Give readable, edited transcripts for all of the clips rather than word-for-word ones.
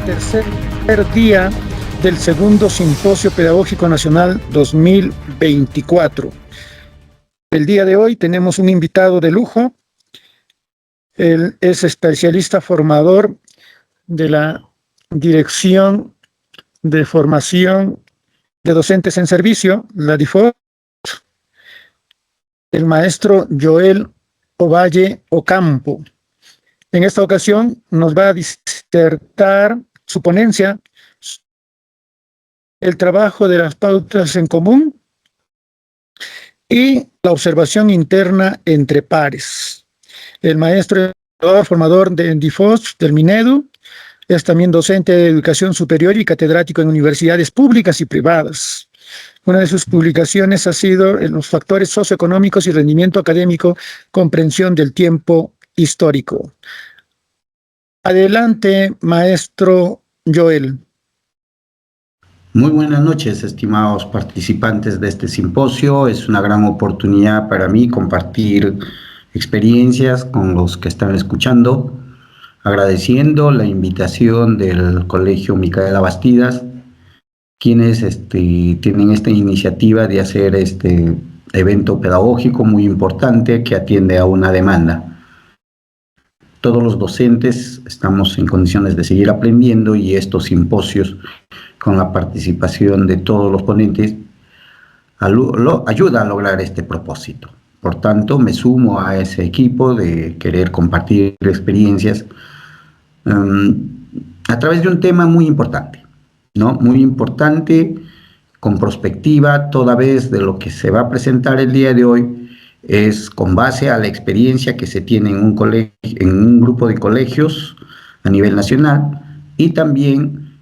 tercer día del segundo Simposio Pedagógico Nacional 2024. El día de hoy tenemos un invitado de lujo. Él es especialista formador de la Dirección de Formación de Docentes en Servicio, la DIFOS, el maestro Joel Ovalle Ocampo. En esta ocasión nos va a disertar su ponencia, el trabajo de las pautas en común y la observación interna entre pares. El maestro formador de DIFOS del Minedu es también docente de educación superior y catedrático en universidades públicas y privadas. Una de sus publicaciones ha sido en los factores socioeconómicos y rendimiento académico, comprensión del tiempo histórico. Adelante, maestro Joel. Muy buenas noches, estimados participantes de este simposio. Es una gran oportunidad para mí compartir experiencias con los que están escuchando, agradeciendo la invitación del Colegio Micaela Bastidas, quienes tienen esta iniciativa de hacer este evento pedagógico muy importante que atiende a una demanda. Todos los docentes estamos en condiciones de seguir aprendiendo y estos simposios, con la participación de todos los ponentes, ayuda a lograr este propósito. Por tanto, me sumo a ese equipo de querer compartir experiencias a través de un tema muy importante, ¿no? Muy importante, con perspectiva, toda vez de lo que se va a presentar el día de hoy es con base a la experiencia que se tiene en un grupo de colegios a nivel nacional y también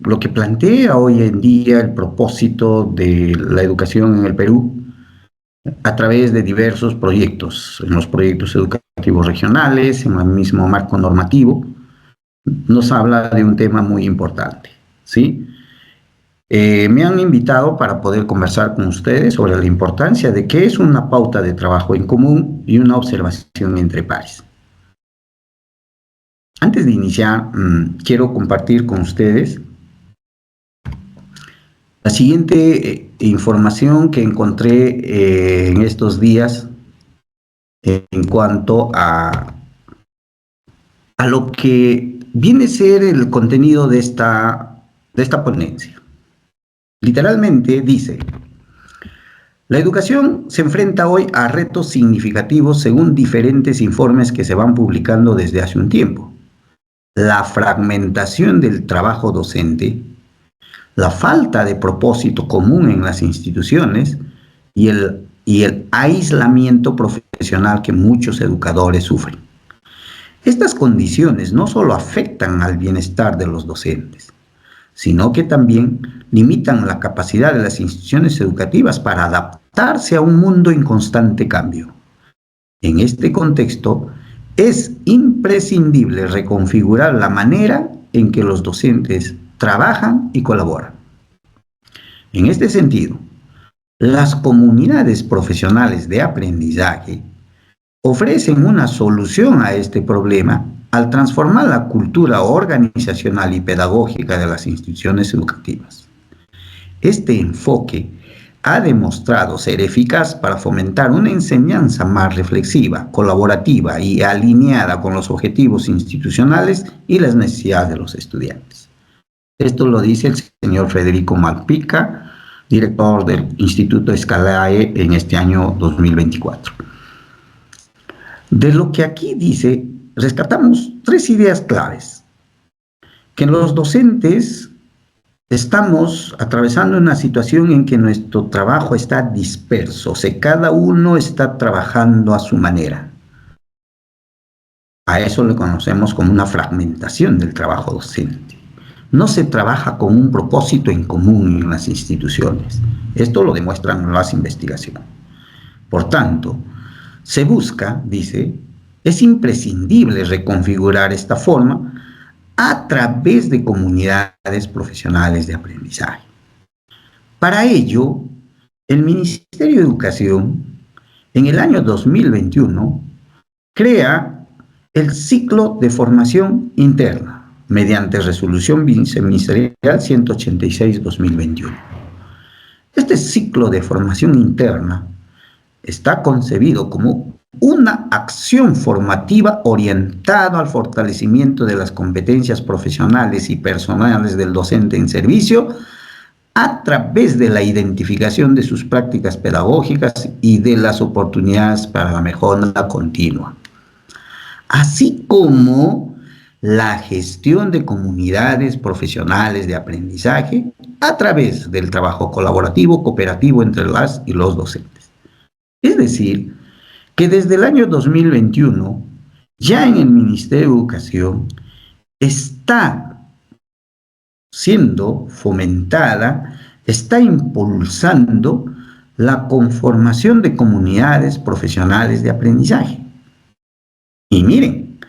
lo que plantea hoy en día el propósito de la educación en el Perú a través de diversos proyectos, en los proyectos educativos regionales, en el mismo marco normativo, nos habla de un tema muy importante, ¿sí? Me han invitado para poder conversar con ustedes sobre la importancia de qué es una pauta de trabajo en común y una observación entre pares. Antes de iniciar, quiero compartir con ustedes la siguiente información que encontré en estos días en cuanto a lo que viene a ser el contenido de esta ponencia. Literalmente dice: la educación se enfrenta hoy a retos significativos según diferentes informes que se van publicando desde hace un tiempo. La fragmentación del trabajo docente, la falta de propósito común en las instituciones y el aislamiento profesional que muchos educadores sufren. Estas condiciones no solo afectan al bienestar de los docentes, sino que también limitan la capacidad de las instituciones educativas para adaptarse a un mundo en constante cambio. En este contexto, es imprescindible reconfigurar la manera en que los docentes trabajan y colaboran. En este sentido, las comunidades profesionales de aprendizaje ofrecen una solución a este problema al transformar la cultura organizacional y pedagógica de las instituciones educativas. Este enfoque ha demostrado ser eficaz para fomentar una enseñanza más reflexiva, colaborativa y alineada con los objetivos institucionales y las necesidades de los estudiantes. Esto lo dice el señor Federico Malpica, director del Instituto Scalae en este año 2024. De lo que aquí dice, rescatamos 3 ideas claves. Que los docentes estamos atravesando una situación en que nuestro trabajo está disperso, o sea, cada uno está trabajando a su manera. A eso le conocemos como una fragmentación del trabajo docente. No se trabaja con un propósito en común en las instituciones. Esto lo demuestran las investigaciones. Por tanto, se busca, dice, es imprescindible reconfigurar esta forma a través de comunidades profesionales de aprendizaje. Para ello, el Ministerio de Educación, en el año 2021, crea el ciclo de formación interna, mediante resolución viceministerial 186/2021. Este ciclo de formación interna está concebido como una acción formativa orientada al fortalecimiento de las competencias profesionales y personales del docente en servicio a través de la identificación de sus prácticas pedagógicas y de las oportunidades para la mejora continua, así como la gestión de comunidades profesionales de aprendizaje a través del trabajo colaborativo, cooperativo entre las y los docentes. Es decir, que desde el año 2021, ya en el Ministerio de Educación, está siendo fomentada, está impulsando la conformación de comunidades profesionales de aprendizaje. Y miren,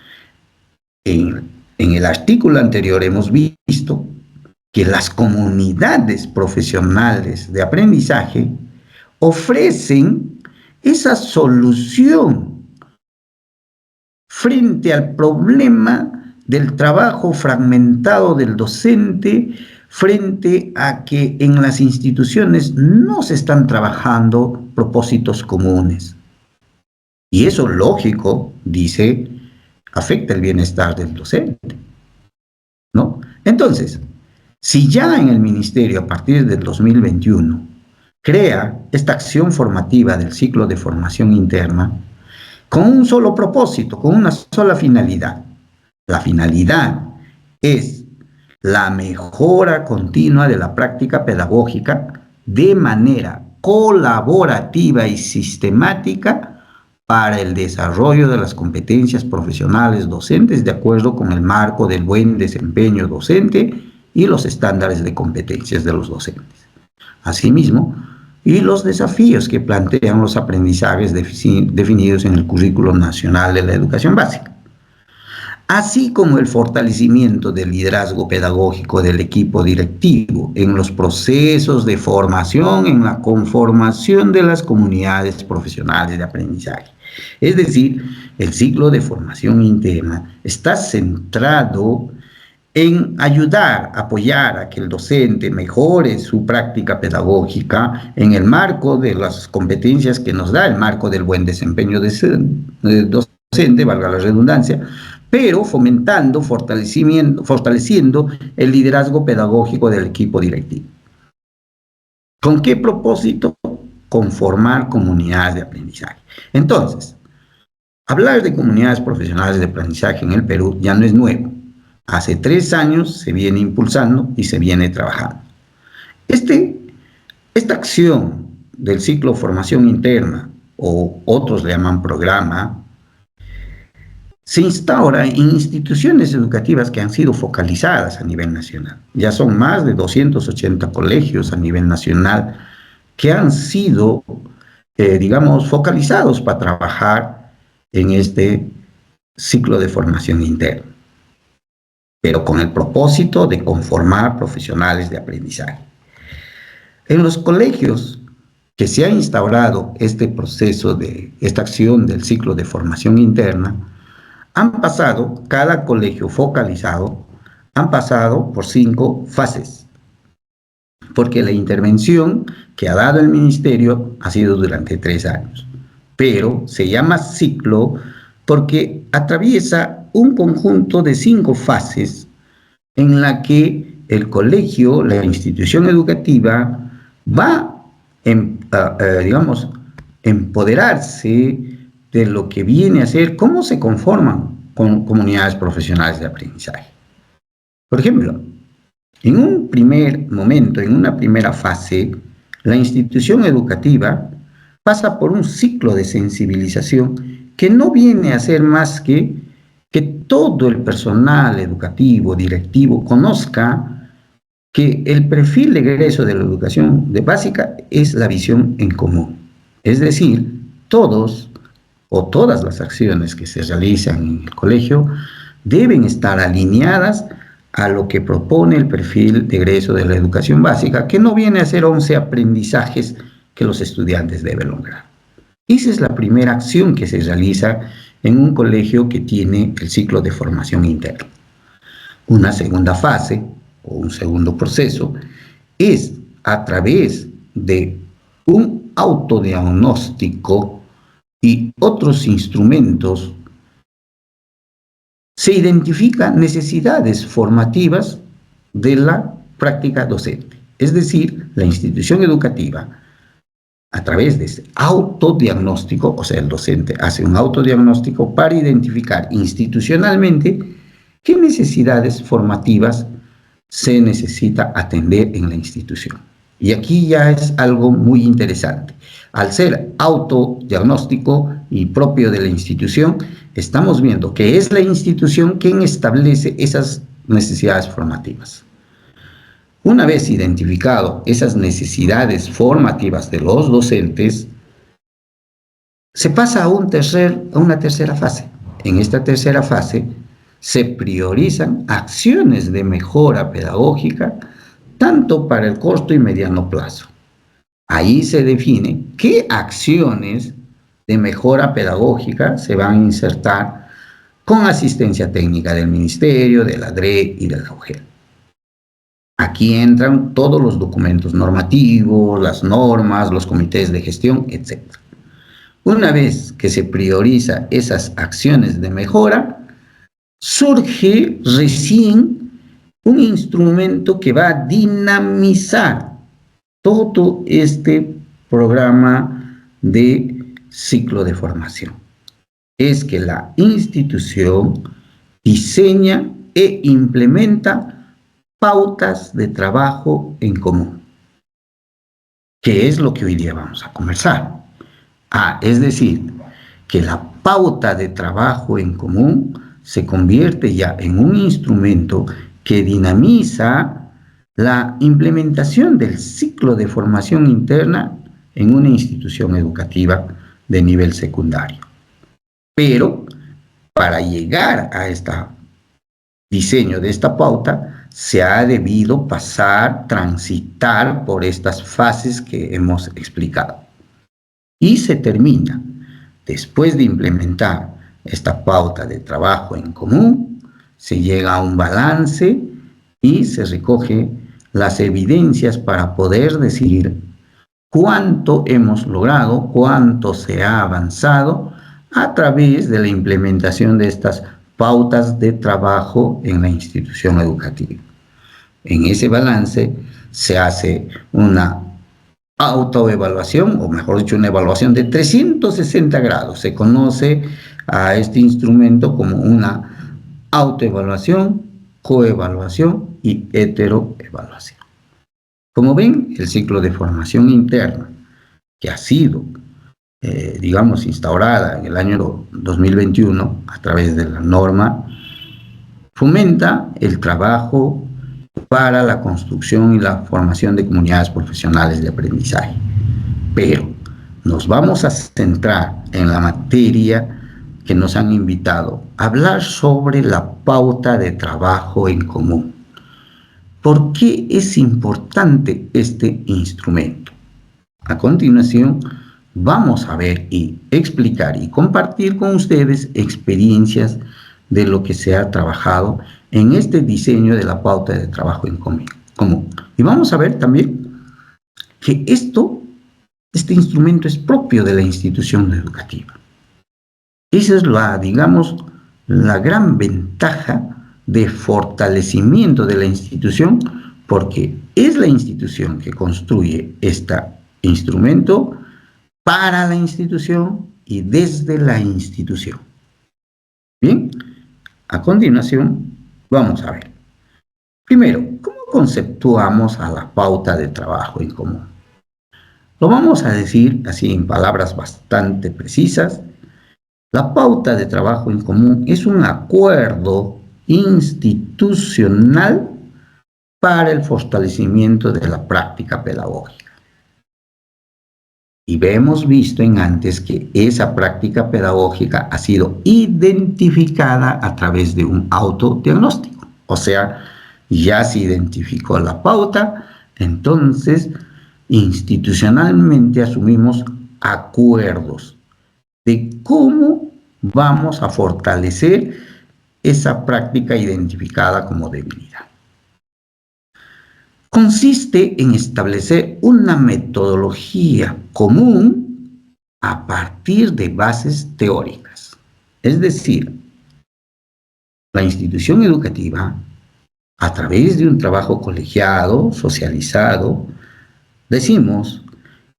en el artículo anterior hemos visto que las comunidades profesionales de aprendizaje ofrecen esa solución frente al problema del trabajo fragmentado del docente, frente a que en las instituciones no se están trabajando propósitos comunes. Y eso, lógico, dice, afecta el bienestar del docente, ¿no? Entonces, si ya en el Ministerio, a partir del 2021, crea esta acción formativa del ciclo de formación interna, con un solo propósito, con una sola finalidad. La finalidad es la mejora continua de la práctica pedagógica de manera colaborativa y sistemática para el desarrollo de las competencias profesionales docentes de acuerdo con el marco del buen desempeño docente y los estándares de competencias de los docentes. Asimismo, y los desafíos que plantean los aprendizajes definidos en el Currículo Nacional de la Educación Básica, así como el fortalecimiento del liderazgo pedagógico del equipo directivo en los procesos de formación, en la conformación de las comunidades profesionales de aprendizaje. Es decir, el ciclo de formación interna está centrado en ayudar, apoyar a que el docente mejore su práctica pedagógica en el marco de las competencias que nos da el marco del buen desempeño docente, valga la redundancia, pero fomentando, fortaleciendo el liderazgo pedagógico del equipo directivo. ¿Con qué propósito? Conformar comunidades de aprendizaje. Entonces, hablar de comunidades profesionales de aprendizaje en el Perú ya no es nuevo. Hace 3 años se viene impulsando y se viene trabajando. Esta acción del ciclo formación interna, o otros le llaman programa, se instaura en instituciones educativas que han sido focalizadas a nivel nacional. Ya son más de 280 colegios a nivel nacional que han sido, focalizados para trabajar en este ciclo de formación interna, pero con el propósito de conformar profesionales de aprendizaje. En los colegios que se ha instaurado este proceso esta acción del ciclo de formación interna, han pasado, cada colegio focalizado, han pasado por 5 fases, porque la intervención que ha dado el Ministerio ha sido durante 3 años, pero se llama ciclo porque atraviesa un conjunto de 5 fases en la que el colegio, la institución educativa, va a empoderarse de lo que viene a ser cómo se conforman con comunidades profesionales de aprendizaje. Por ejemplo, en un primer momento, en una primera fase, la institución educativa pasa por un ciclo de sensibilización que no viene a ser más que todo el personal educativo, directivo, conozca que el perfil de egreso de la educación básica es la visión en común. Es decir, todos o todas las acciones que se realizan en el colegio deben estar alineadas a lo que propone el perfil de egreso de la educación básica, que no viene a ser 11 aprendizajes que los estudiantes deben lograr. Esa es la primera acción que se realiza en un colegio que tiene el ciclo de formación interna. Una segunda fase o un segundo proceso es a través de un autodiagnóstico y otros instrumentos se identifican necesidades formativas de la práctica docente. Es decir, la institución educativa, a través de ese autodiagnóstico, o sea, el docente hace un autodiagnóstico para identificar institucionalmente qué necesidades formativas se necesita atender en la institución. Y aquí ya es algo muy interesante. Al ser autodiagnóstico y propio de la institución, estamos viendo que es la institución quien establece esas necesidades formativas. Una vez identificado esas necesidades formativas de los docentes, se pasa a una tercera fase. En esta tercera fase se priorizan acciones de mejora pedagógica tanto para el corto y mediano plazo. Ahí se define qué acciones de mejora pedagógica se van a insertar con asistencia técnica del Ministerio, de la DRE y de la UGEL. Aquí entran todos los documentos normativos, las normas, los comités de gestión, etc. Una vez que se prioriza esas acciones de mejora, surge recién un instrumento que va a dinamizar todo este programa de ciclo de formación. Es que la institución diseña e implementa pautas de trabajo en común, que es lo que hoy día vamos a conversar. Es decir, que la pauta de trabajo en común se convierte ya en un instrumento que dinamiza la implementación del ciclo de formación interna en una institución educativa de nivel secundario. Pero para llegar a este diseño de esta pauta, se ha debido transitar por estas fases que hemos explicado. Y se termina, después de implementar esta pauta de trabajo en común, se llega a un balance y se recoge las evidencias para poder decir cuánto hemos logrado, cuánto se ha avanzado a través de la implementación de estas pautas de trabajo en la institución educativa. En ese balance se hace una autoevaluación, o mejor dicho, una evaluación de 360 grados. Se conoce a este instrumento como una autoevaluación, coevaluación y heteroevaluación. Como ven, el ciclo de formación interna que ha sido, instaurada en el año 2021 a través de la norma, fomenta el trabajo para la construcción y la formación de comunidades profesionales de aprendizaje. Pero nos vamos a centrar en la materia que nos han invitado a hablar sobre la pauta de trabajo en común. ¿Por qué es importante este instrumento? A continuación, vamos a ver y explicar y compartir con ustedes experiencias de lo que se ha trabajado en este diseño de la pauta de trabajo en común. Y vamos a ver también que este instrumento es propio de la institución educativa. Esa es la gran ventaja de fortalecimiento de la institución, porque es la institución que construye este instrumento para la institución y desde la institución. Bien, a continuación vamos a ver. Primero, ¿cómo conceptuamos a la pauta de trabajo en común? Lo vamos a decir así en palabras bastante precisas. La pauta de trabajo en común es un acuerdo institucional para el fortalecimiento de la práctica pedagógica. Y hemos visto antes que esa práctica pedagógica ha sido identificada a través de un autodiagnóstico. O sea, ya se identificó la pauta, entonces institucionalmente asumimos acuerdos de cómo vamos a fortalecer esa práctica identificada como debilidad. Consiste en establecer una metodología común a partir de bases teóricas. Es decir, la institución educativa, a través de un trabajo colegiado, socializado, decimos,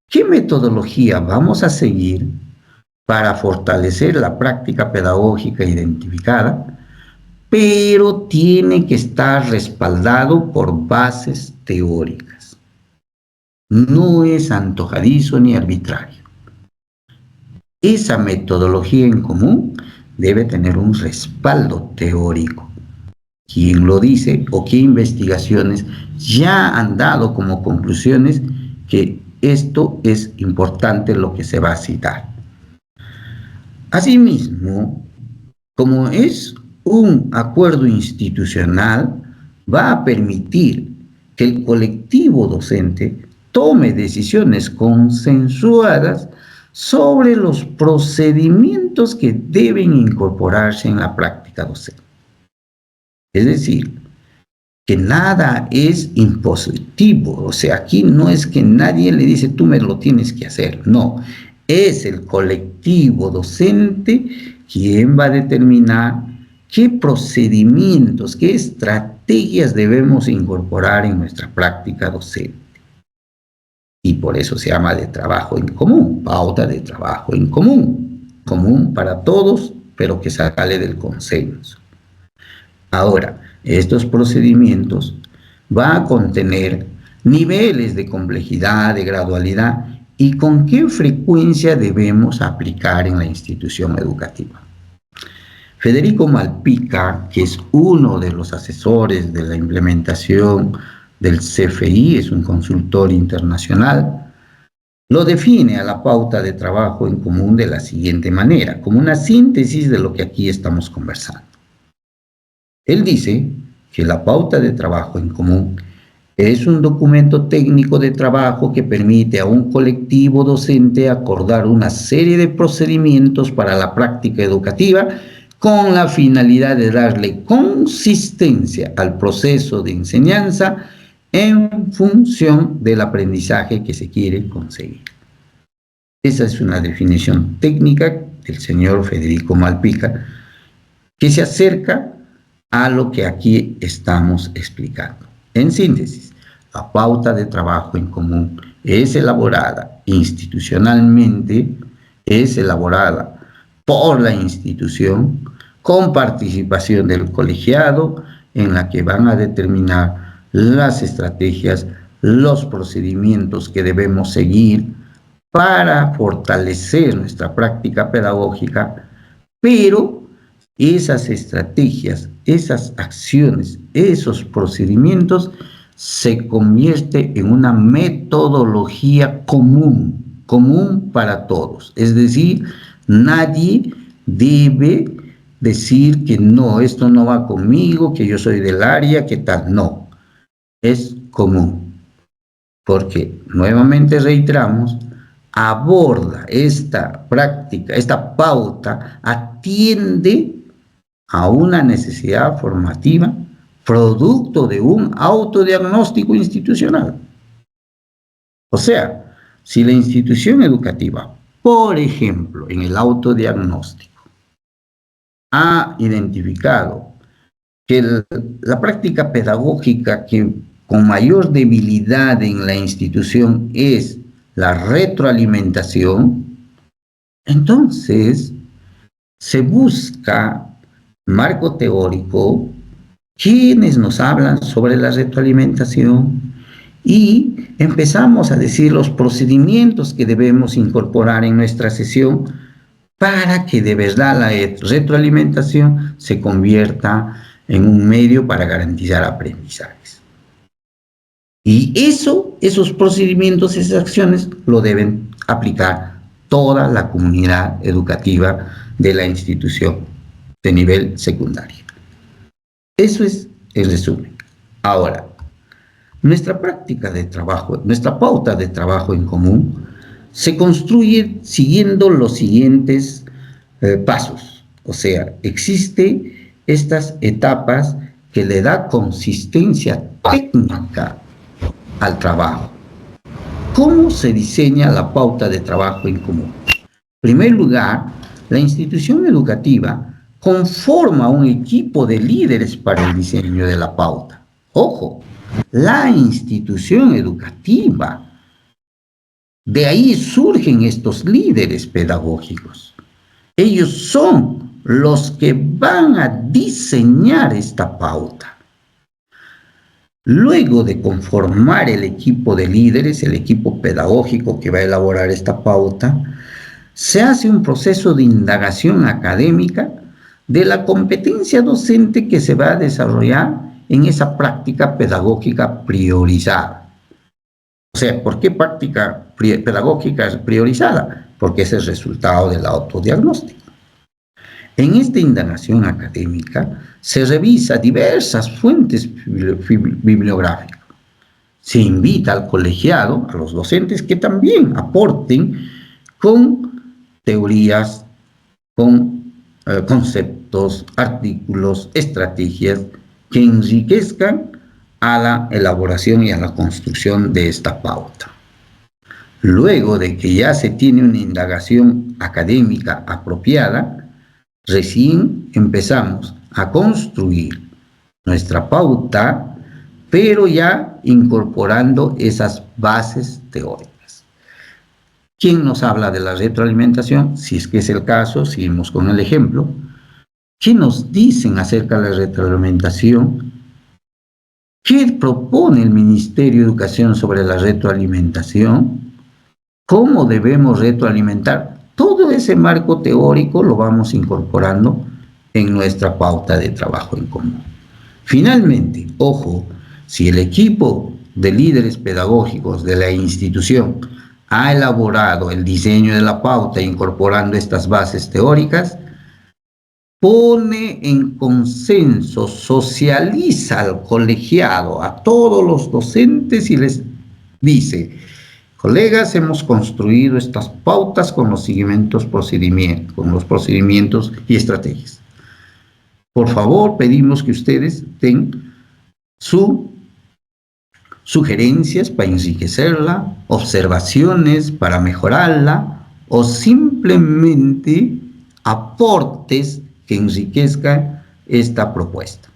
¿qué metodología vamos a seguir para fortalecer la práctica pedagógica identificada? Pero tiene que estar respaldado por bases teóricas. No es antojadizo ni arbitrario. Esa metodología en común debe tener un respaldo teórico. ¿Quién lo dice o qué investigaciones ya han dado como conclusiones que esto es importante lo que se va a citar? Asimismo, como es un acuerdo institucional, va a permitir que el colectivo docente tome decisiones consensuadas sobre los procedimientos que deben incorporarse en la práctica docente. Es decir, que nada es impositivo, o sea, aquí no es que nadie le dice tú me lo tienes que hacer, no, es el colectivo docente quien va a determinar qué procedimientos, qué estrategias debemos incorporar en nuestra práctica docente. Y por eso se llama de trabajo en común, pauta de trabajo en común, común para todos, pero que sale del consenso. Ahora, estos procedimientos van a contener niveles de complejidad, de gradualidad y con qué frecuencia debemos aplicar en la institución educativa. Federico Malpica, que es uno de los asesores de la implementación del CFI, es un consultor internacional, lo define a la pauta de trabajo en común de la siguiente manera, como una síntesis de lo que aquí estamos conversando. Él dice que la pauta de trabajo en común es un documento técnico de trabajo que permite a un colectivo docente acordar una serie de procedimientos para la práctica educativa con la finalidad de darle consistencia al proceso de enseñanza en función del aprendizaje que se quiere conseguir. Esa es una definición técnica del señor Federico Malpica que se acerca a lo que aquí estamos explicando. En síntesis, la pauta de trabajo en común es elaborada institucionalmente, es elaborada por la institución con participación del colegiado en la que van a determinar las estrategias, los procedimientos que debemos seguir para fortalecer nuestra práctica pedagógica, pero esas estrategias, esas acciones, esos procedimientos se convierte en una metodología común, común para todos. Es decir, nadie debe decir que no, esto no va conmigo, que yo soy del área, que tal. No, es común. Porque, nuevamente reiteramos, aborda esta práctica, esta pauta, atiende a una necesidad formativa producto de un autodiagnóstico institucional. O sea, si la institución educativa, por ejemplo, en el autodiagnóstico, ha identificado que la práctica pedagógica que con mayor debilidad en la institución es la retroalimentación, entonces se busca marco teórico, quienes nos hablan sobre la retroalimentación y empezamos a decir los procedimientos que debemos incorporar en nuestra sesión para que de verdad la retroalimentación se convierta en un medio para garantizar aprendizajes. Y esos procedimientos, esas acciones, lo deben aplicar toda la comunidad educativa de la institución de nivel secundario. Eso es el resumen. Ahora, nuestra práctica de trabajo, nuestra pauta de trabajo en común, se construye siguiendo los siguientes pasos. O sea, existe estas etapas que le da consistencia técnica al trabajo. ¿Cómo se diseña la pauta de trabajo en común? En primer lugar, la institución educativa conforma un equipo de líderes para el diseño de la pauta. Ojo, la institución educativa. De ahí surgen estos líderes pedagógicos. Ellos son los que van a diseñar esta pauta. Luego de conformar el equipo de líderes, el equipo pedagógico que va a elaborar esta pauta, se hace un proceso de indagación académica de la competencia docente que se va a desarrollar en esa práctica pedagógica priorizada. O sea, ¿por qué práctica pedagógica priorizada? Porque es el resultado del autodiagnóstico. En esta indagación académica se revisa diversas fuentes bibliográficas. Se invita al colegiado, a los docentes, que también aporten con teorías, con conceptos, artículos, estrategias que enriquezcan a la elaboración y a la construcción de esta pauta. Luego de que ya se tiene una indagación académica apropiada, recién empezamos a construir nuestra pauta, pero ya incorporando esas bases teóricas. ¿Quién nos habla de la retroalimentación? Si es que es el caso, seguimos con el ejemplo. ¿Qué nos dicen acerca de la retroalimentación? ¿Qué propone el Ministerio de Educación sobre la retroalimentación? ¿Cómo debemos retroalimentar? Todo ese marco teórico lo vamos incorporando en nuestra pauta de trabajo en común. Finalmente, ojo, si el equipo de líderes pedagógicos de la institución ha elaborado el diseño de la pauta incorporando estas bases teóricas, pone en consenso, socializa al colegiado, a todos los docentes y les dice: colegas, hemos construido estas pautas con los procedimientos y estrategias. Por favor, pedimos que ustedes den sus sugerencias para enriquecerla, observaciones para mejorarla o simplemente aportes que enriquezcan esta propuesta.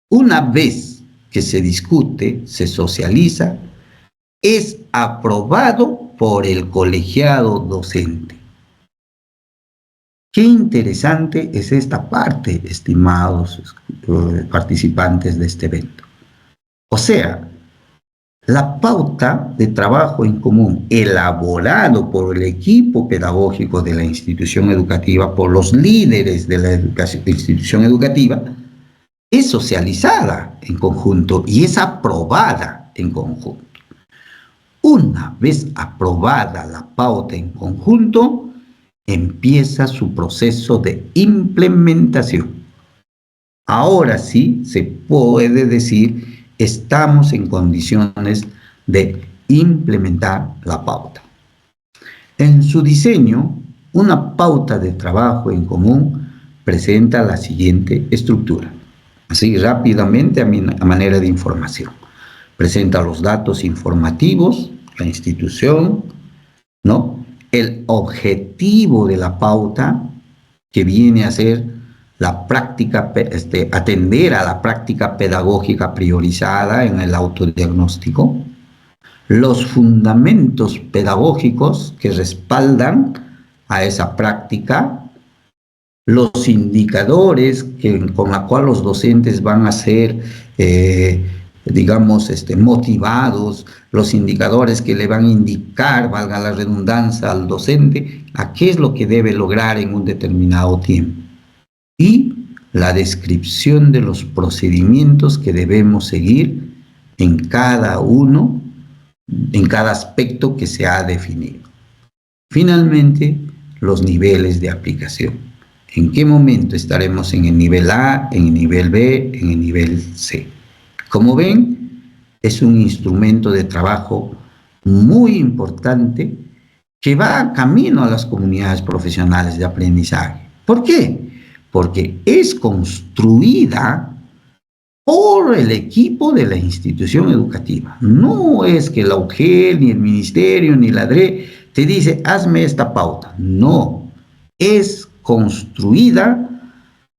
Una vez que se discute, se socializa, es aprobado por el colegiado docente. Qué interesante es esta parte, estimados participantes de este evento. O sea, la pauta de trabajo en común elaborado por el equipo pedagógico de la institución educativa, por los líderes de la institución educativa, es socializada en conjunto y es aprobada en conjunto. Una vez aprobada la pauta en conjunto, empieza su proceso de implementación. Ahora sí se puede decir: estamos en condiciones de implementar la pauta. En su diseño, una pauta de trabajo en común presenta la siguiente estructura. Así rápidamente, a manera de información. Presenta los datos informativos, la institución, ¿no? El objetivo de la pauta, que viene a ser la práctica, atender a la práctica pedagógica priorizada en el autodiagnóstico, los fundamentos pedagógicos que respaldan a esa práctica, los indicadores con los cuales los docentes van a ser, motivados, los indicadores que le van a indicar, valga la redundancia, al docente a qué es lo que debe lograr en un determinado tiempo. Y la descripción de los procedimientos que debemos seguir en cada uno, en cada aspecto que se ha definido. Finalmente, los niveles de aplicación. ¿En qué momento estaremos en el nivel A, en el nivel B, en el nivel C? Como ven, es un instrumento de trabajo muy importante que va camino a las comunidades profesionales de aprendizaje. ¿Por qué? porque es construida por el equipo de la institución educativa. No es que la UGEL, ni el ministerio, ni la DRE te dice, hazme esta pauta. No, es construida,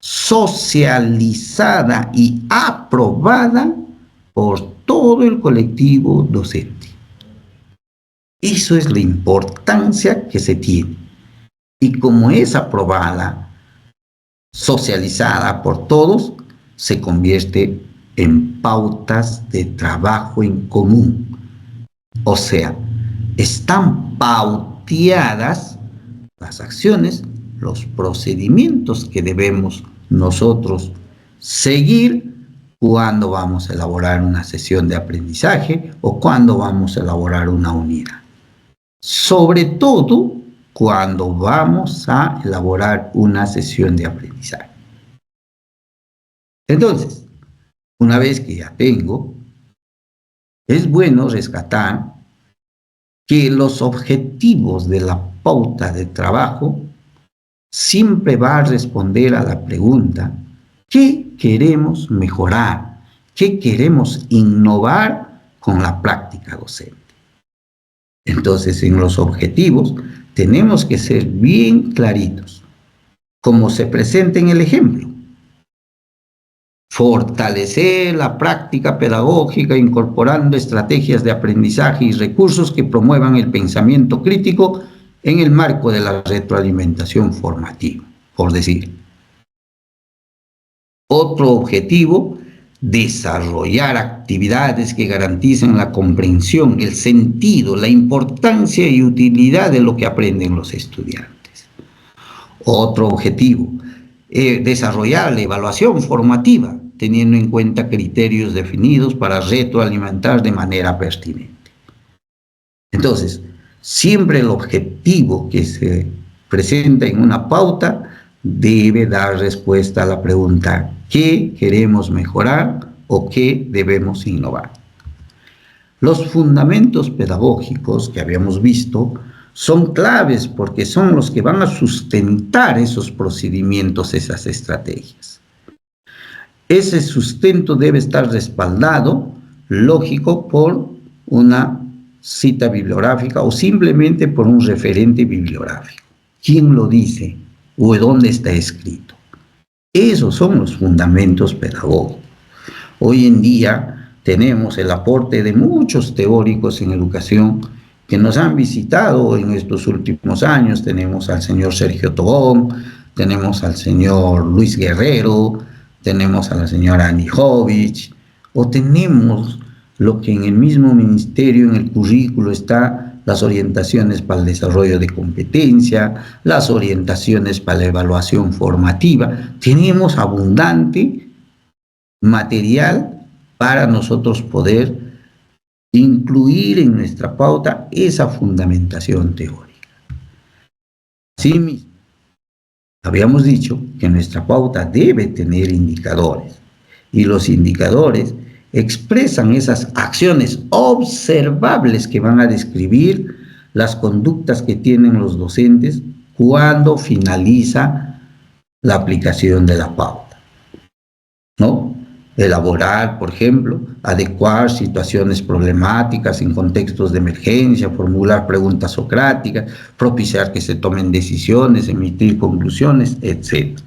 socializada y aprobada por todo el colectivo docente. Eso es la importancia que se tiene. Y como es aprobada, socializada por todos, se convierte en pautas de trabajo en común. O sea, están pauteadas las acciones, los procedimientos que debemos nosotros seguir cuando vamos a elaborar una sesión de aprendizaje o cuando vamos a elaborar una unidad. Sobre todo cuando vamos a elaborar una sesión de aprendizaje. Entonces, una vez que ya tengo, es bueno rescatar que los objetivos de la pauta de trabajo siempre va a responder a la pregunta, ¿qué queremos mejorar? ¿Qué queremos innovar con la práctica docente? Entonces, en los objetivos tenemos que ser bien claritos, como se presenta en el ejemplo. Fortalecer la práctica pedagógica incorporando estrategias de aprendizaje y recursos que promuevan el pensamiento crítico en el marco de la retroalimentación formativa, por decir. Otro objetivo, desarrollar actividades que garanticen la comprensión, el sentido, la importancia y utilidad de lo que aprenden los estudiantes. Otro objetivo, desarrollar la evaluación formativa, teniendo en cuenta criterios definidos para retroalimentar de manera pertinente. Entonces, siempre el objetivo que se presenta en una pauta debe dar respuesta a la pregunta, ¿qué queremos mejorar o qué debemos innovar? Los fundamentos pedagógicos que habíamos visto son claves porque son los que van a sustentar esos procedimientos, esas estrategias. Ese sustento debe estar respaldado, lógico, por una cita bibliográfica o simplemente por un referente bibliográfico. ¿Quién lo dice o dónde está escrito? Esos son los fundamentos pedagógicos. Hoy en día tenemos el aporte de muchos teóricos en educación que nos han visitado en estos últimos años. Tenemos al señor Sergio Tobón, tenemos al señor Luis Guerrero, tenemos a la señora Anijovic, o tenemos lo que en el mismo ministerio, en el currículo, está las orientaciones para el desarrollo de competencia, las orientaciones para la evaluación formativa. Tenemos abundante material para nosotros poder incluir en nuestra pauta esa fundamentación teórica. Asimismo, habíamos dicho que nuestra pauta debe tener indicadores y los indicadores expresan esas acciones observables que van a describir las conductas que tienen los docentes cuando finaliza la aplicación de la pauta, ¿no? Elaborar, por ejemplo, adecuar situaciones problemáticas en contextos de emergencia, formular preguntas socráticas, propiciar que se tomen decisiones, emitir conclusiones, etc.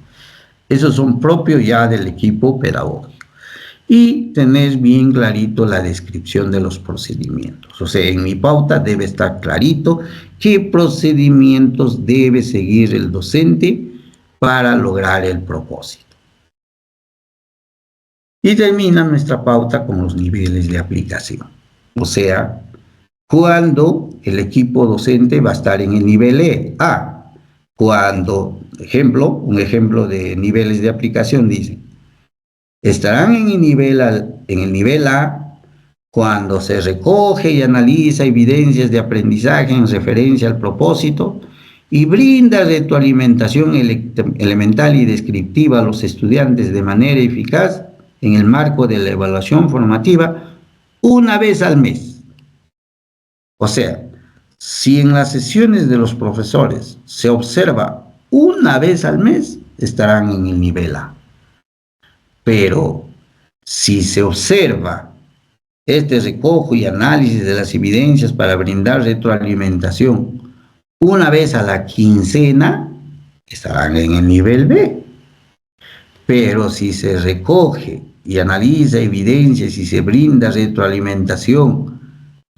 Esos son propios ya del equipo pedagógico. Y tener bien clarito la descripción de los procedimientos. O sea, en mi pauta debe estar clarito qué procedimientos debe seguir el docente para lograr el propósito. Y termina nuestra pauta con los niveles de aplicación. O sea, cuando el equipo docente va a estar en el nivel A. Cuando, un ejemplo de niveles de aplicación dice, estarán en el nivel A cuando se recoge y analiza evidencias de aprendizaje en referencia al propósito y brinda retroalimentación elemental y descriptiva a los estudiantes de manera eficaz en el marco de la evaluación formativa una vez al mes. O sea, si en las sesiones de los profesores se observa una vez al mes, estarán en el nivel A. Pero si se observa este recojo y análisis de las evidencias para brindar retroalimentación una vez a la quincena, estarán en el nivel B. Pero si se recoge y analiza evidencias y se brinda retroalimentación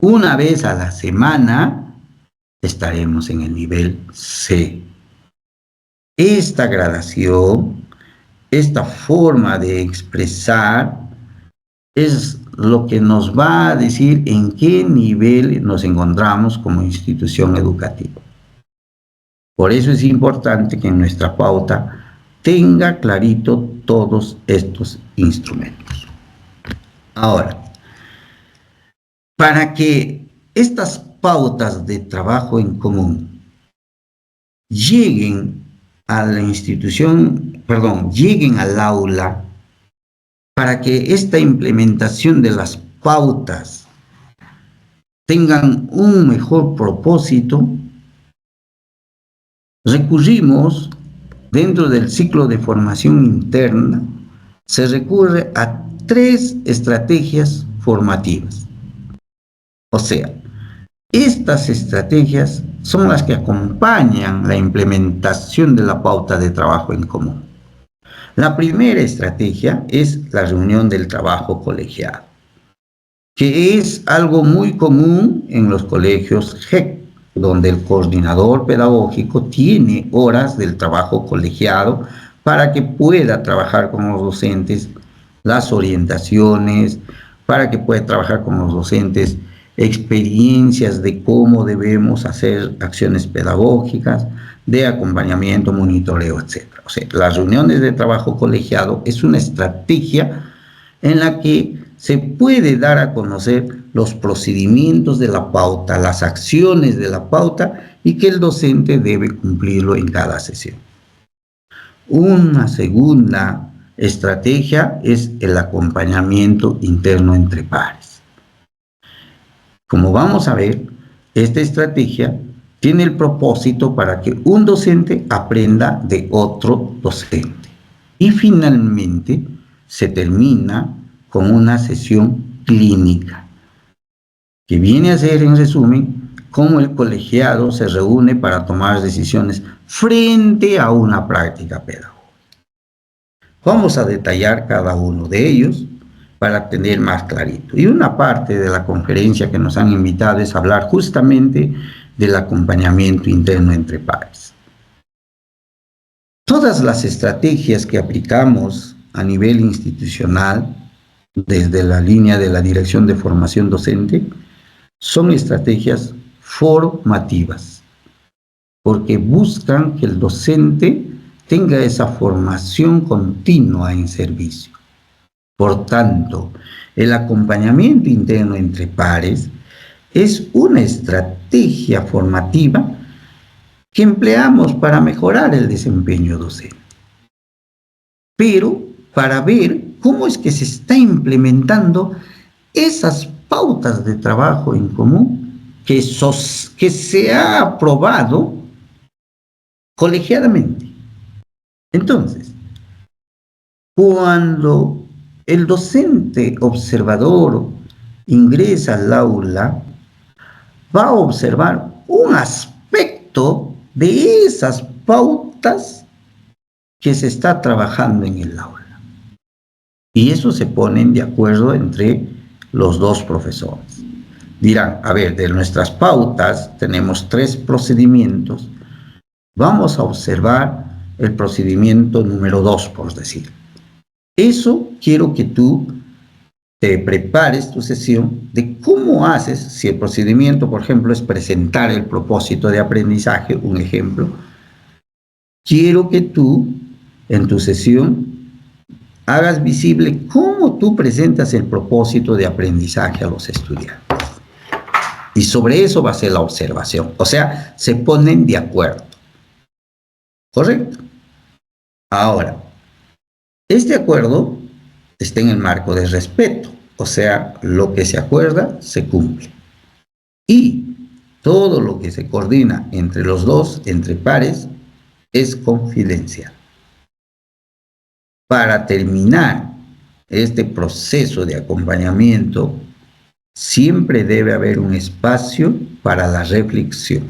una vez a la semana, estaremos en el nivel C. Esta gradación, esta forma de expresar, es lo que nos va a decir en qué nivel nos encontramos como institución educativa. Por eso es importante que en nuestra pauta tenga clarito todos estos instrumentos. Ahora, para que estas pautas de trabajo en común lleguen a la institución, lleguen al aula, para que esta implementación de las pautas tengan un mejor propósito, recurrimos dentro del ciclo de formación interna, se recurre a 3 estrategias formativas. O sea, estas estrategias son las que acompañan la implementación de la pauta de trabajo en común. La primera estrategia es la reunión del trabajo colegiado, que es algo muy común en los colegios GEC, donde el coordinador pedagógico tiene horas del trabajo colegiado para que pueda trabajar con los docentes las orientaciones, para que pueda trabajar con los docentes experiencias de cómo debemos hacer acciones pedagógicas, de acompañamiento, monitoreo, etc. O sea, las reuniones de trabajo colegiado es una estrategia en la que se puede dar a conocer los procedimientos de la pauta, las acciones de la pauta y que el docente debe cumplirlo en cada sesión. Una segunda estrategia es el acompañamiento interno entre pares. Como vamos a ver, esta estrategia tiene el propósito para que un docente aprenda de otro docente. Y finalmente se termina con una sesión clínica, que viene a ser, en resumen, cómo el colegiado se reúne para tomar decisiones frente a una práctica pedagógica. Vamos a detallar cada uno de ellos para tener más clarito. Y una parte de la conferencia que nos han invitado es hablar justamente del acompañamiento interno entre pares. Todas las estrategias que aplicamos a nivel institucional, desde la línea de la Dirección de Formación Docente, son estrategias formativas, porque buscan que el docente tenga esa formación continua en servicio. Por tanto, el acompañamiento interno entre pares es una estrategia formativa que empleamos para mejorar el desempeño docente, pero para ver cómo es que se está implementando esas pautas de trabajo en común que se ha aprobado colegiadamente. Entonces, cuando el docente observador ingresa al aula, va a observar un aspecto de esas pautas que se está trabajando en el aula. Y eso se ponen de acuerdo entre los dos profesores. Dirán, a ver, de nuestras pautas tenemos 3 procedimientos. Vamos a observar el procedimiento número 2, por decir. Eso quiero que tú te prepares tu sesión de cómo haces, si el procedimiento, por ejemplo, es presentar el propósito de aprendizaje, un ejemplo. Quiero que tú, en tu sesión, hagas visible cómo tú presentas el propósito de aprendizaje a los estudiantes. Y sobre eso va a ser la observación. O sea, se ponen de acuerdo. ¿Correcto? Ahora, este acuerdo está en el marco de respeto. O sea, lo que se acuerda, se cumple. Y todo lo que se coordina entre los dos, entre pares, es confidencial. Para terminar este proceso de acompañamiento, siempre debe haber un espacio para la reflexión,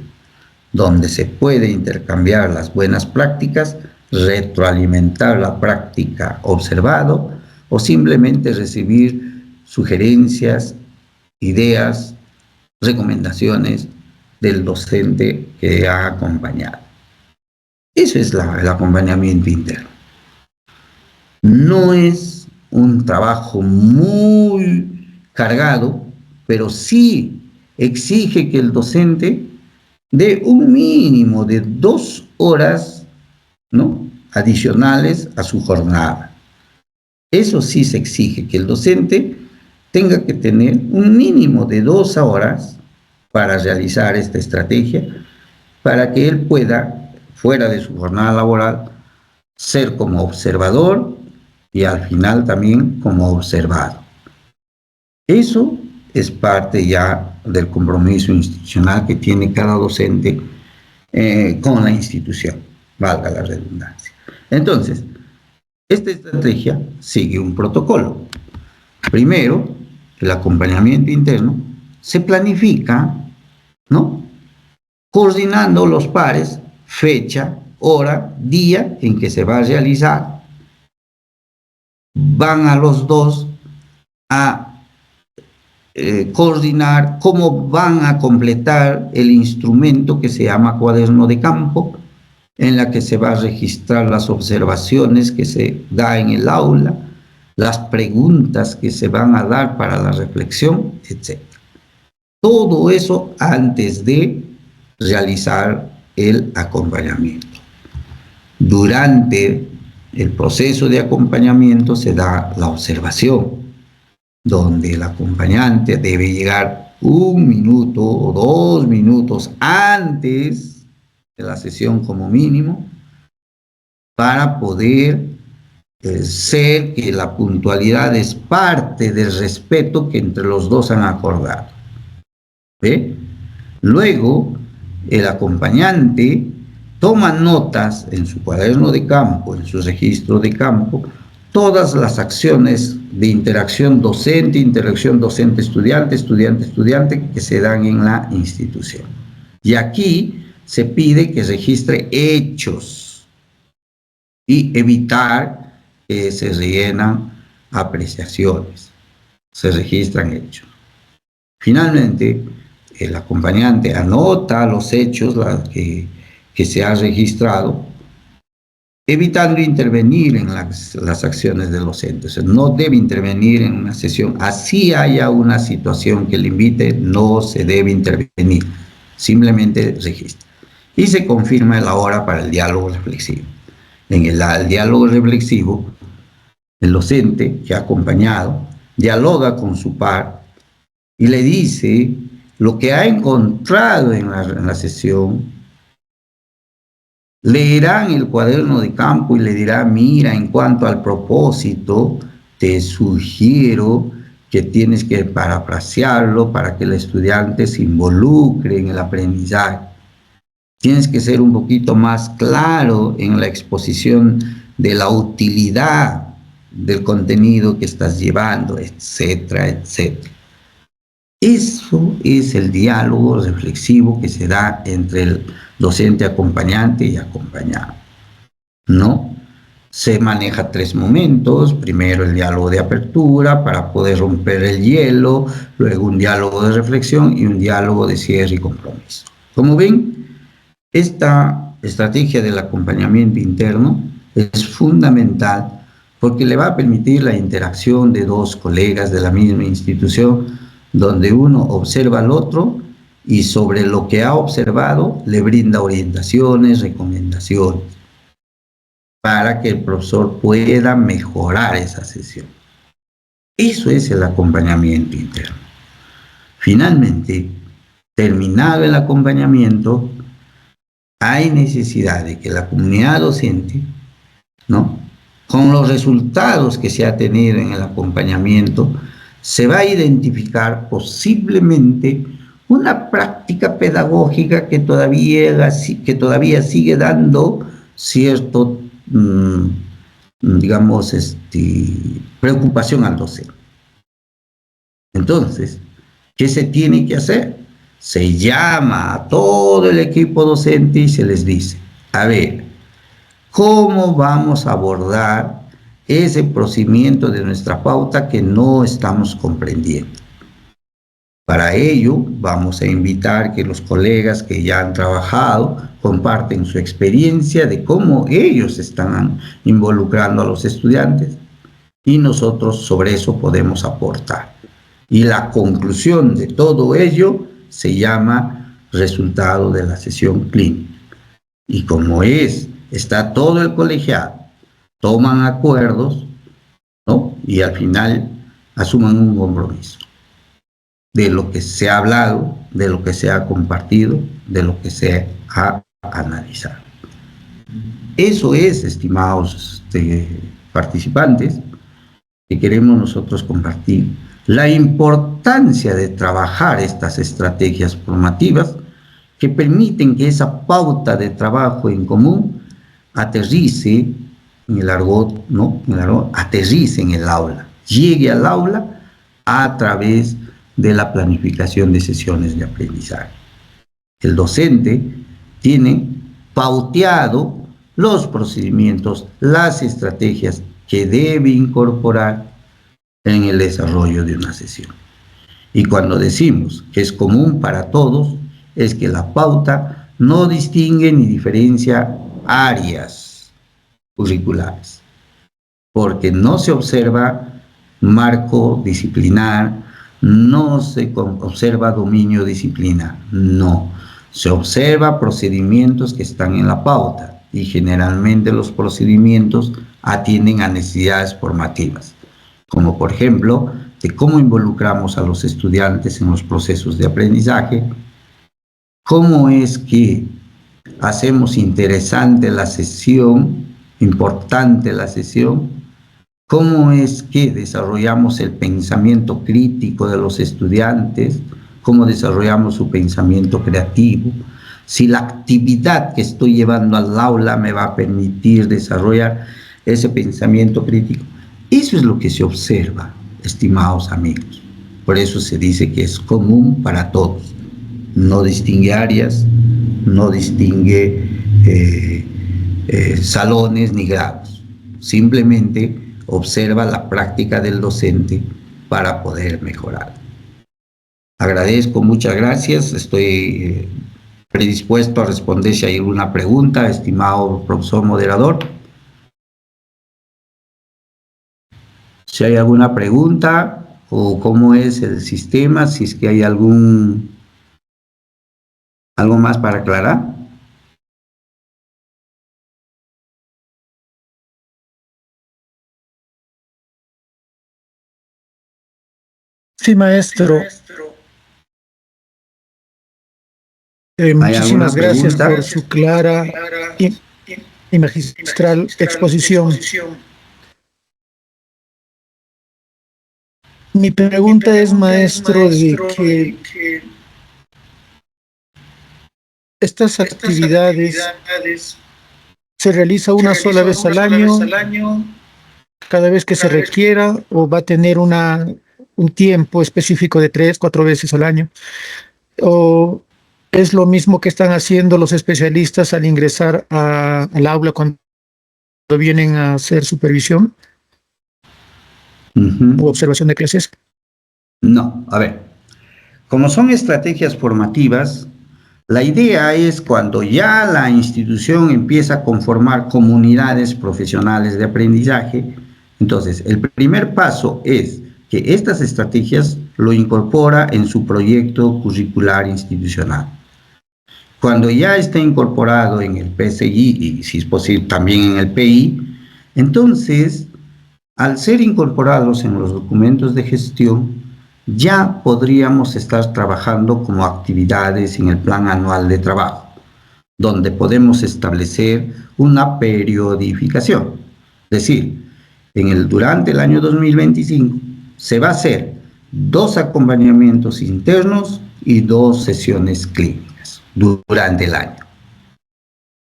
donde se puede intercambiar las buenas prácticas, retroalimentar la práctica observado o simplemente recibir sugerencias, ideas, recomendaciones del docente que ha acompañado. Eso es el acompañamiento interno. No es un trabajo muy cargado, pero sí exige que el docente dé un mínimo de 2 horas, ¿no?, adicionales a su jornada. Eso sí se exige, que el docente tenga que tener un mínimo de 2 horas para realizar esta estrategia, para que él pueda, fuera de su jornada laboral, ser como observador y al final también como observado. Eso es parte ya del compromiso institucional que tiene cada docente con la institución, valga la redundancia. Entonces, esta estrategia sigue un protocolo. Primero, el acompañamiento interno se planifica, ¿no?, coordinando los pares, fecha, hora, día en que se va a realizar. Van a los dos a coordinar cómo van a completar el instrumento que se llama cuaderno de campo, en la que se va a registrar las observaciones que se da en el aula, las preguntas que se van a dar para la reflexión, etc. Todo eso antes de realizar el acompañamiento. Durante el proceso de acompañamiento se da la observación, donde el acompañante debe llegar 1 minuto o 2 minutos antes de la sesión como mínimo, para poder ser que la puntualidad es parte del respeto que entre los dos han acordado. ¿Ve? Luego, el acompañante toma notas en su cuaderno de campo, en su registro de campo, todas las acciones de interacción docente-estudiante, estudiante-estudiante que se dan en la institución. Y aquí se pide que registre hechos y evitar que se rellenan apreciaciones. Se registran hechos. Finalmente, el acompañante anota los hechos que se ha registrado, evitando intervenir en las acciones del docente. O sea, no debe intervenir en una sesión. Así haya una situación que le invite, no se debe intervenir. Simplemente registra. Y se confirma la hora para el diálogo reflexivo. En el diálogo reflexivo, el docente que ha acompañado dialoga con su par y le dice lo que ha encontrado en la sesión. Leerán el cuaderno de campo y le dirá: mira, en cuanto al propósito, te sugiero que tienes que parafrasearlo para que el estudiante se involucre en el aprendizaje. Tienes que ser un poquito más claro en la exposición de la utilidad del contenido que estás llevando, etcétera, etcétera. Eso es el diálogo reflexivo que se da entre el docente acompañante y acompañado, ¿no? Se maneja 3 momentos: primero el diálogo de apertura para poder romper el hielo, luego un diálogo de reflexión y un diálogo de cierre y compromiso. Como ven, esta estrategia del acompañamiento interno es fundamental porque le va a permitir la interacción de 2 colegas de la misma institución, donde uno observa al otro y sobre lo que ha observado le brinda orientaciones, recomendaciones, para que el profesor pueda mejorar esa sesión. Eso es el acompañamiento interno. Finalmente, terminado el acompañamiento, hay necesidad de que la comunidad docente, ¿no?, con los resultados que se ha tenido en el acompañamiento, se va a identificar posiblemente una práctica pedagógica que todavía sigue dando cierto digamos, preocupación al docente. Entonces, ¿qué se tiene que hacer? Se llama a todo el equipo docente y se les dice, a ver, ¿cómo vamos a abordar ese procedimiento de nuestra pauta que no estamos comprendiendo? Para ello, vamos a invitar que los colegas que ya han trabajado comparten su experiencia de cómo ellos están involucrando a los estudiantes y nosotros sobre eso podemos aportar. Y la conclusión de todo ello se llama resultado de la sesión clínica. Y como está todo el colegiado, toman acuerdos, ¿no? Y al final asuman un compromiso de lo que se ha hablado, de lo que se ha compartido, de lo que se ha analizado. Eso es, estimados participantes, que queremos nosotros compartir, la importancia de trabajar estas estrategias formativas que permiten que esa pauta de trabajo en común aterrice en el argot, ¿no? Aterrice en el aula, llegue al aula a través de la planificación de sesiones de aprendizaje. El docente tiene pauteado los procedimientos, las estrategias que debe incorporar en el desarrollo de una sesión. Y cuando decimos que es común para todos, es que la pauta no distingue ni diferencia áreas curriculares, porque no se observa marco disciplinar, no se observa dominio disciplinar, no. Se observa procedimientos que están en la pauta y generalmente los procedimientos atienden a necesidades formativas, como por ejemplo, de cómo involucramos a los estudiantes en los procesos de aprendizaje, cómo es que hacemos interesante la sesión, importante la sesión, cómo es que desarrollamos el pensamiento crítico de los estudiantes, cómo desarrollamos su pensamiento creativo, si la actividad que estoy llevando al aula me va a permitir desarrollar ese pensamiento crítico. Eso es lo que se observa, estimados amigos. Por eso se dice que es común para todos. No distingue áreas, no distingue salones ni grados. Simplemente observa la práctica del docente para poder mejorar. Agradezco, muchas gracias. Estoy predispuesto a responder si hay alguna pregunta, estimado profesor moderador. Si hay alguna pregunta o cómo es el sistema, si es que hay algo más para aclarar. Sí, maestro. Muchísimas gracias por su clara y magistral exposición. Mi pregunta es, maestro, de que estas actividades se realiza una sola vez al año, cada vez que se requiera, o va a tener un tiempo específico de 3, 4 veces al año, o es lo mismo que están haciendo los especialistas al ingresar al aula cuando vienen a hacer supervisión u observación de clases. No, a ver, como son estrategias formativas, la idea es cuando ya la institución empieza a conformar comunidades profesionales de aprendizaje, entonces el primer paso es que estas estrategias lo incorpora en su proyecto curricular institucional. Cuando ya está incorporado en el PSI y si es posible también en el PI, entonces al ser incorporados en los documentos de gestión, ya podríamos estar trabajando como actividades en el plan anual de trabajo, donde podemos establecer una periodificación. Es decir, durante el año 2025 se va a hacer 2 acompañamientos internos y 2 sesiones clínicas durante el año,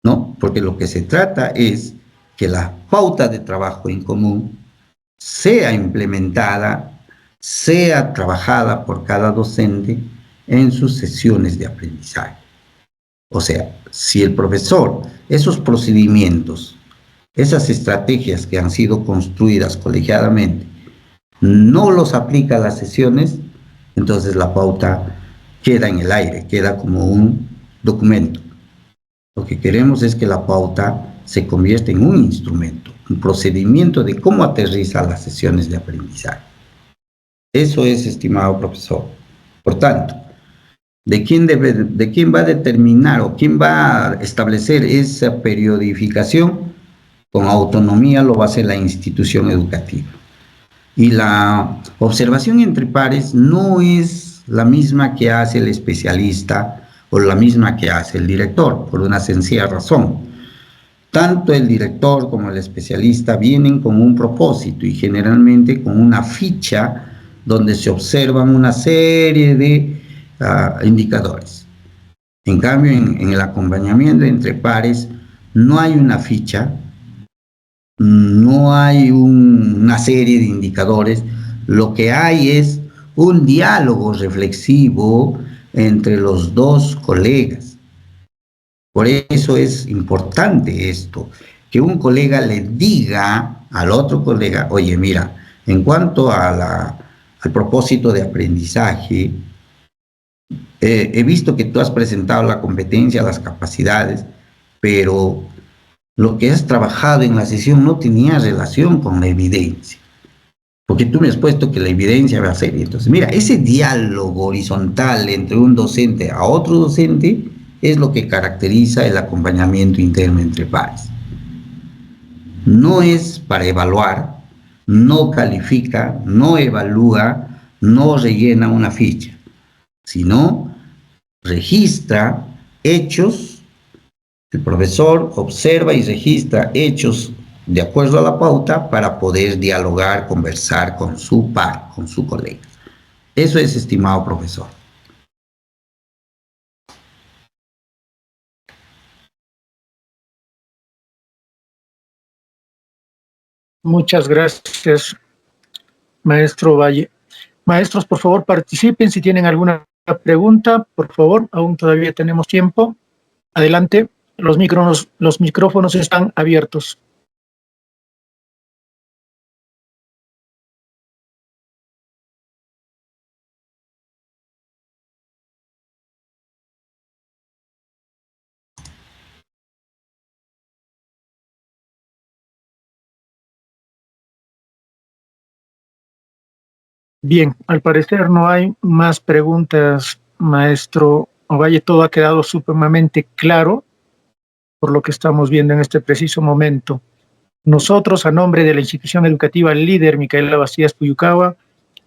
¿no? Porque lo que se trata es que la pauta de trabajo en común sea implementada, sea trabajada por cada docente en sus sesiones de aprendizaje. O sea, si el profesor, esos procedimientos, esas estrategias que han sido construidas colegiadamente, no los aplica a las sesiones, entonces la pauta queda en el aire, queda como un documento. Lo que queremos es que la pauta se convierta en un instrumento, un procedimiento de cómo aterriza las sesiones de aprendizaje. Eso es, estimado profesor. Por tanto, ¿de quién va a determinar o quién va a establecer esa periodificación? Con autonomía lo va a hacer la institución educativa. Y la observación entre pares no es la misma que hace el especialista o la misma que hace el director, por una sencilla razón. Tanto el director como el especialista vienen con un propósito y generalmente con una ficha donde se observan una serie de indicadores. En cambio, en el acompañamiento entre pares no hay una ficha, no hay una serie de indicadores, lo que hay es un diálogo reflexivo entre los dos colegas. Por eso es importante esto, que un colega le diga al otro colega, oye, mira, en cuanto al propósito de aprendizaje, he visto que tú has presentado la competencia, las capacidades, pero lo que has trabajado en la sesión no tenía relación con la evidencia, porque tú me has puesto que la evidencia va a ser. Entonces, mira, ese diálogo horizontal entre un docente a otro docente es lo que caracteriza el acompañamiento interno entre pares. No es para evaluar, no califica, no evalúa, no rellena una ficha, sino registra hechos. El profesor observa y registra hechos de acuerdo a la pauta para poder dialogar, conversar con su par, con su colega. Eso es, estimado profesor. Muchas gracias, maestro Valle. Maestros, por favor, participen si tienen alguna pregunta, por favor, aún todavía tenemos tiempo. Adelante, los micrófonos están abiertos. Bien, al parecer no hay más preguntas, maestro Ovalle. Todo ha quedado supremamente claro por lo que estamos viendo en este preciso momento. Nosotros, a nombre de la institución educativa líder Micaela Bastías Puyucaba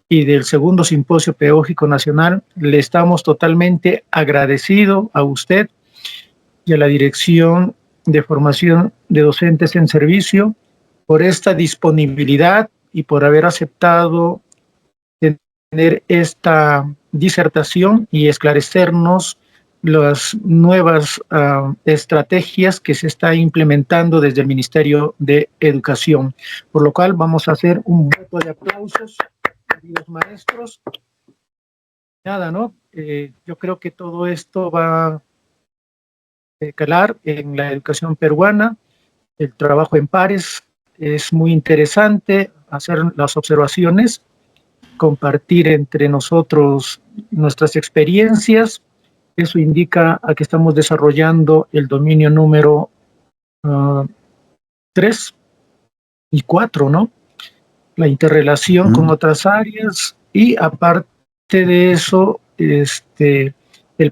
y del segundo Simposio Pedagógico Nacional, le estamos totalmente agradecidos a usted y a la Dirección de Formación de Docentes en Servicio por esta disponibilidad y por haber aceptado tener esta disertación y esclarecernos las nuevas estrategias que se está implementando desde el Ministerio de Educación. Por lo cual vamos a hacer un voto de aplausos, queridos maestros. Nada, ¿no? Yo creo que todo esto va a calar en la educación peruana. El trabajo en pares es muy interesante, hacer las observaciones, compartir entre nosotros nuestras experiencias. Eso indica a que estamos desarrollando el dominio número 3 y 4, ¿no? La interrelación con otras áreas y aparte de eso, el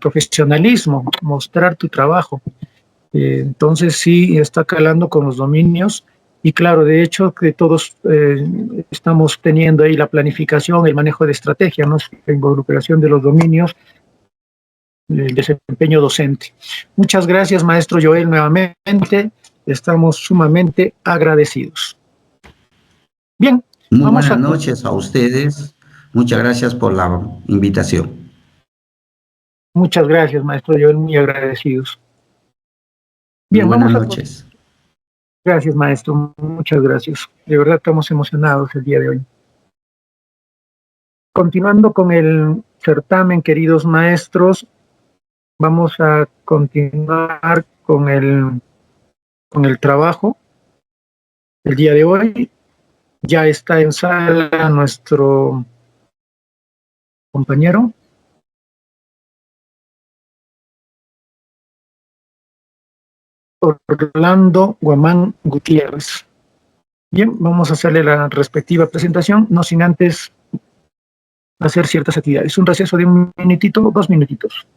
profesionalismo, mostrar tu trabajo. Entonces sí está calando con los dominios y claro, de hecho que todos estamos teniendo ahí la planificación, el manejo de estrategia, ¿no? La involucración de los dominios, el desempeño docente. Muchas gracias, maestro Joel, nuevamente. Estamos sumamente agradecidos. Bien. Muy buenas noches a ustedes. Muchas gracias por la invitación. Muchas gracias, maestro Joel, muy agradecidos. Bien, muy buenas noches. Gracias, maestro. Muchas gracias. De verdad estamos emocionados el día de hoy. Continuando con el certamen, queridos maestros, vamos a continuar con el trabajo. El día de hoy ya está en sala nuestro compañero. Orlando Guamán Gutiérrez. Bien, vamos a hacerle la respectiva presentación, no sin antes hacer ciertas actividades. Un receso de un minutito, 2 minutitos.